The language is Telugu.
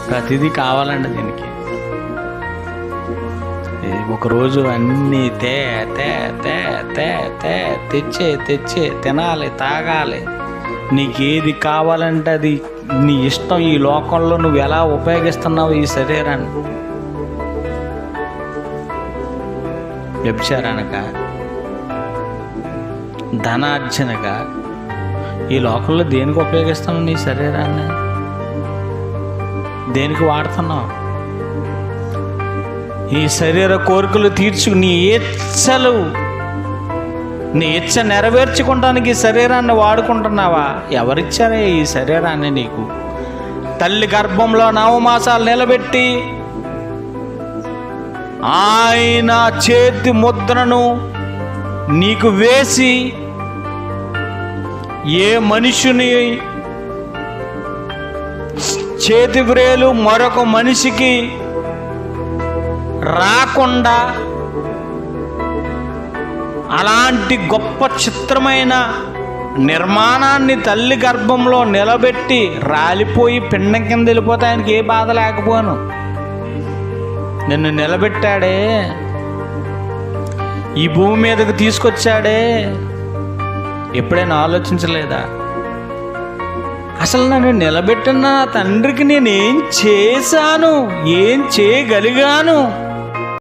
ప్రతిదీ కావాలండి దీనికి. ఒకరోజు అన్నీ తెచ్చే తినాలి, తాగాలి. నీకేది కావాలంటే అది నీ ఇష్టం. ఈ లోకంలో నువ్వు ఎలా ఉపయోగిస్తున్నావు ఈ శరీరాన్ని? వ్యభిచారానికా, ధనార్జనగా, ఈ లోకంలో దేనికి ఉపయోగిస్తున్నావు నీ శరీరాన్ని? దేనికి వాడుతున్నావు? ఈ శరీర కోరికలు తీర్చు, నీ ఇచ్చ నెరవేర్చుకోవడానికి ఈ శరీరాన్ని వాడుకుంటున్నావా? ఎవరిచ్చారే ఈ శరీరాన్ని నీకు? తల్లి గర్భంలో 9 మాసాలు నిలబెట్టి ఆయన చేతి ముద్రను నీకు వేసి, ఏ మనుషుని చేతి వ్రేలు మరొక మనిషికి రాకుండా అలాంటి గొప్ప చిత్రమైన నిర్మాణాన్ని తల్లి గర్భంలో నిలబెట్టి రాలిపోయి పిండం కింద వెళ్ళిపోతే ఆయనకి ఏ బాధ లేకపోను. నిన్ను నిలబెట్టాడే, ఈ భూమి మీదకు తీసుకొచ్చాడే, ఎప్పుడైనా ఆలోచించలేదా? అసలు నన్ను నిలబెట్టిన తండ్రికి నేను ఏం చేశాను, ఏం చేయగలిగాను?